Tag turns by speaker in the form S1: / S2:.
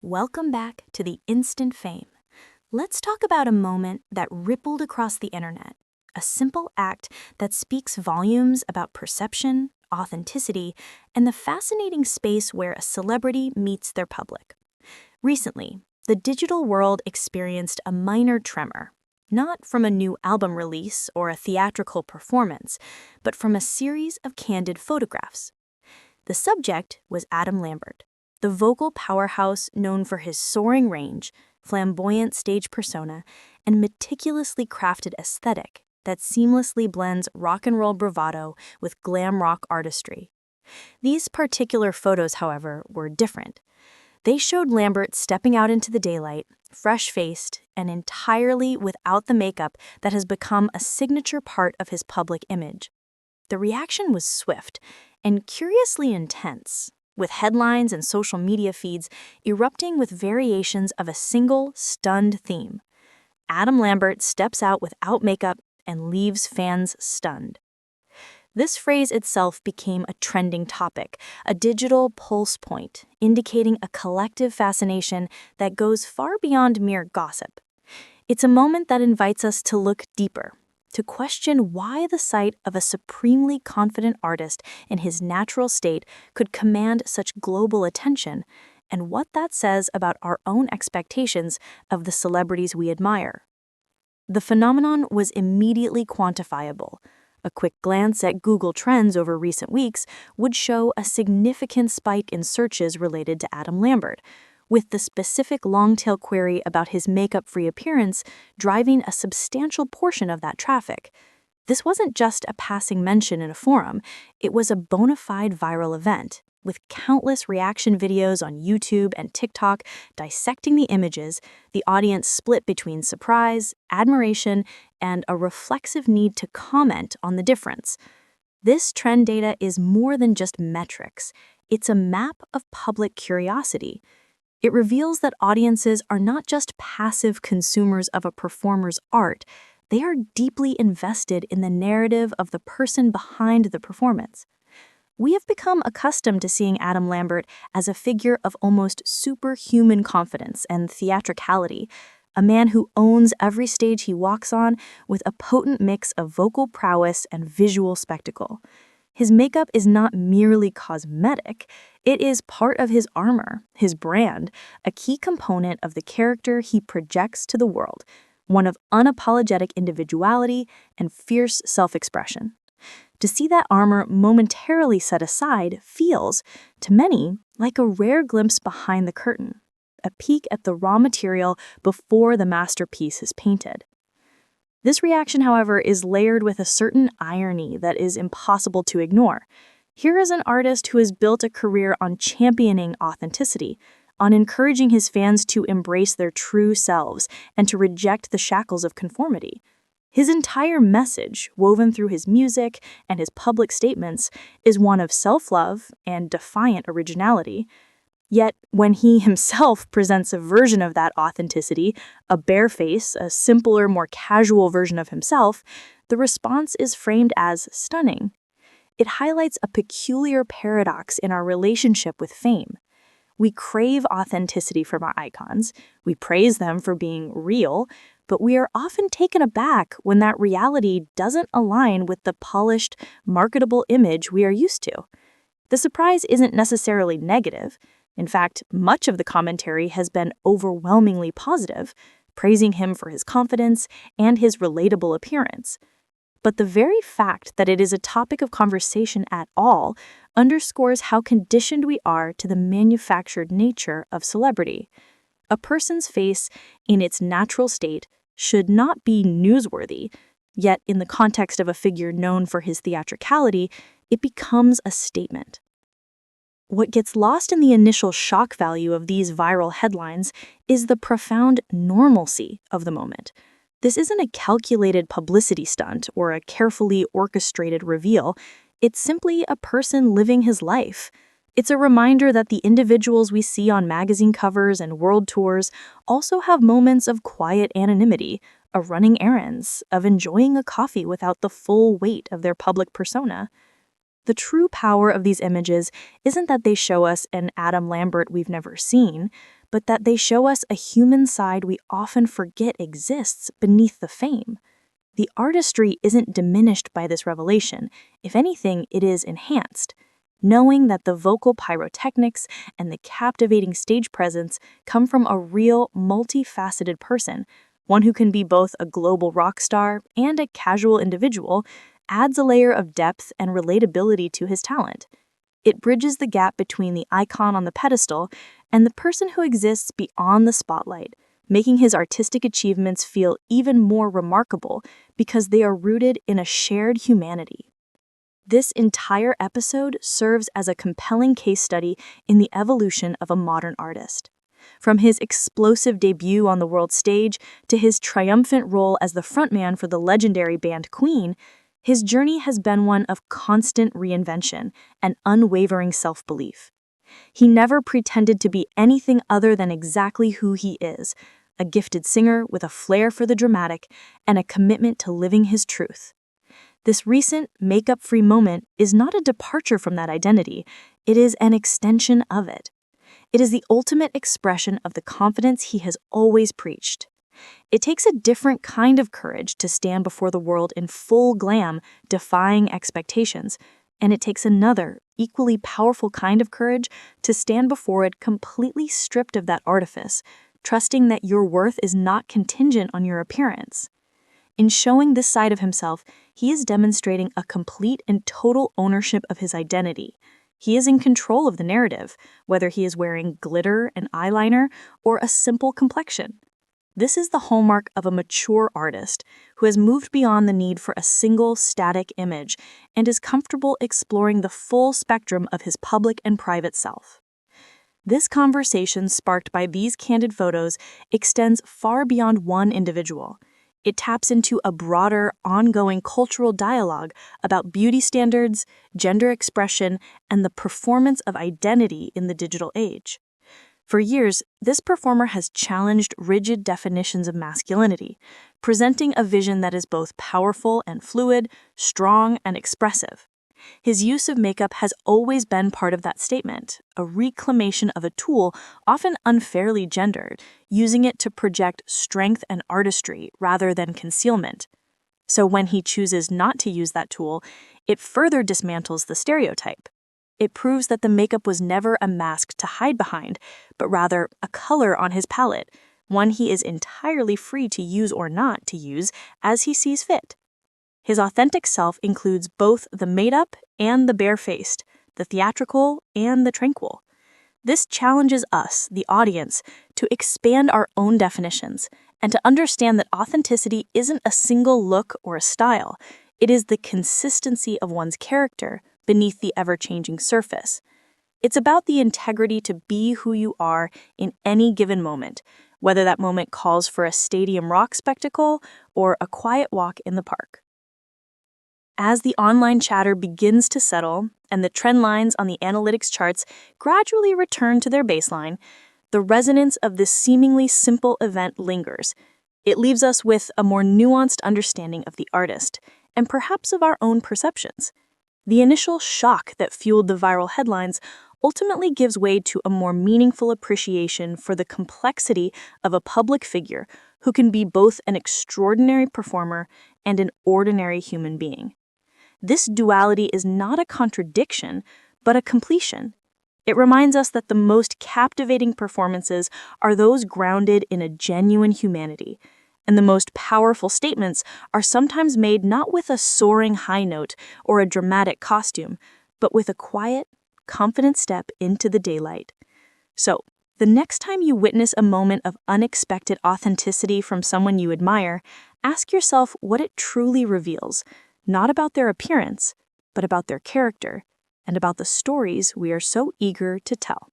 S1: Welcome back to the Instant Fame. Let's talk about a moment that rippled across the internet, a simple act that speaks volumes about perception, authenticity, and the fascinating space where a celebrity meets their public. Recently, the digital world experienced a minor tremor, not from a new album release or a theatrical performance, but from a series of candid photographs. The subject was Adam Lambert, the vocal powerhouse known for his soaring range, flamboyant stage persona, and meticulously crafted aesthetic that seamlessly blends rock and roll bravado with glam rock artistry. These particular photos, however, were different. They showed Lambert stepping out into the daylight, fresh-faced, and entirely without the makeup that has become a signature part of his public image. The reaction was swift and curiously intense, with headlines and social media feeds erupting with variations of a single, stunned theme. Adam Lambert steps out without makeup and leaves fans stunned. This phrase itself became a trending topic, a digital pulse point, indicating a collective fascination that goes far beyond mere gossip. It's a moment that invites us to look deeper, to question why the sight of a supremely confident artist in his natural state could command such global attention, and what that says about our own expectations of the celebrities we admire. The phenomenon was immediately quantifiable. A quick glance at Google Trends over recent weeks would show a significant spike in searches related to Adam Lambert, with the specific long-tail query about his makeup-free appearance driving a substantial portion of that traffic. This wasn't just a passing mention in a forum, it was a bona fide viral event, with countless reaction videos on YouTube and TikTok dissecting the images, the audience split between surprise, admiration, and a reflexive need to comment on the difference. This trend data is more than just metrics. It's a map of public curiosity. It reveals that audiences are not just passive consumers of a performer's art, they are deeply invested in the narrative of the person behind the performance. We have become accustomed to seeing Adam Lambert as a figure of almost superhuman confidence and theatricality, a man who owns every stage he walks on with a potent mix of vocal prowess and visual spectacle. His makeup is not merely cosmetic, it is part of his armor, his brand, a key component of the character he projects to the world, one of unapologetic individuality and fierce self-expression. To see that armor momentarily set aside feels, to many, like a rare glimpse behind the curtain, a peek at the raw material before the masterpiece is painted. This reaction, however, is layered with a certain irony that is impossible to ignore. Here is an artist who has built a career on championing authenticity, on encouraging his fans to embrace their true selves and to reject the shackles of conformity. His entire message, woven through his music and his public statements, is one of self-love and defiant originality. Yet, when he himself presents a version of that authenticity, a bare face, a simpler, more casual version of himself, the response is framed as stunning. It highlights a peculiar paradox in our relationship with fame. We crave authenticity from our icons, we praise them for being real, but we are often taken aback when that reality doesn't align with the polished, marketable image we are used to. The surprise isn't necessarily negative. In fact, much of the commentary has been overwhelmingly positive, praising him for his confidence and his relatable appearance. But the very fact that it is a topic of conversation at all underscores how conditioned we are to the manufactured nature of celebrity. A person's face, in its natural state, should not be newsworthy, yet in the context of a figure known for his theatricality, it becomes a statement. What gets lost in the initial shock value of these viral headlines is the profound normalcy of the moment. This isn't a calculated publicity stunt or a carefully orchestrated reveal. It's simply a person living his life. It's a reminder that the individuals we see on magazine covers and world tours also have moments of quiet anonymity, of running errands, of enjoying a coffee without the full weight of their public persona. The true power of these images isn't that they show us an Adam Lambert we've never seen, but that they show us a human side we often forget exists beneath the fame. The artistry isn't diminished by this revelation. If anything, it is enhanced. Knowing that the vocal pyrotechnics and the captivating stage presence come from a real, multifaceted person, one who can be both a global rock star and a casual individual, adds a layer of depth and relatability to his talent. It bridges the gap between the icon on the pedestal and the person who exists beyond the spotlight, making his artistic achievements feel even more remarkable because they are rooted in a shared humanity. This entire episode serves as a compelling case study in the evolution of a modern artist. From his explosive debut on the world stage to his triumphant role as the frontman for the legendary band Queen, his journey has been one of constant reinvention and unwavering self-belief. He never pretended to be anything other than exactly who he is, a gifted singer with a flair for the dramatic and a commitment to living his truth. This recent makeup-free moment is not a departure from that identity, it is an extension of it. It is the ultimate expression of the confidence he has always preached. It takes a different kind of courage to stand before the world in full glam, defying expectations, and it takes another, equally powerful kind of courage to stand before it completely stripped of that artifice, trusting that your worth is not contingent on your appearance. In showing this side of himself, he is demonstrating a complete and total ownership of his identity. He is in control of the narrative, whether he is wearing glitter and eyeliner or a simple complexion. This is the hallmark of a mature artist who has moved beyond the need for a single static image and is comfortable exploring the full spectrum of his public and private self. This conversation sparked by these candid photos extends far beyond one individual. It taps into a broader, ongoing cultural dialogue about beauty standards, gender expression, and the performance of identity in the digital age. For years, this performer has challenged rigid definitions of masculinity, presenting a vision that is both powerful and fluid, strong and expressive. His use of makeup has always been part of that statement, a reclamation of a tool often unfairly gendered, using it to project strength and artistry rather than concealment. So when he chooses not to use that tool, it further dismantles the stereotype. It proves that the makeup was never a mask to hide behind, but rather a color on his palette, one he is entirely free to use or not to use as he sees fit. His authentic self includes both the made-up and the bare-faced, the theatrical and the tranquil. This challenges us, the audience, to expand our own definitions and to understand that authenticity isn't a single look or a style. It is the consistency of one's character beneath the ever-changing surface. It's about the integrity to be who you are in any given moment, whether that moment calls for a stadium rock spectacle or a quiet walk in the park. As the online chatter begins to settle and the trend lines on the analytics charts gradually return to their baseline, the resonance of this seemingly simple event lingers. It leaves us with a more nuanced understanding of the artist and perhaps of our own perceptions. The initial shock that fueled the viral headlines ultimately gives way to a more meaningful appreciation for the complexity of a public figure who can be both an extraordinary performer and an ordinary human being. This duality is not a contradiction, but a completion. It reminds us that the most captivating performances are those grounded in a genuine humanity, and the most powerful statements are sometimes made not with a soaring high note or a dramatic costume, but with a quiet, confident step into the daylight. So, the next time you witness a moment of unexpected authenticity from someone you admire, ask yourself what it truly reveals, not about their appearance, but about their character, and about the stories we are so eager to tell.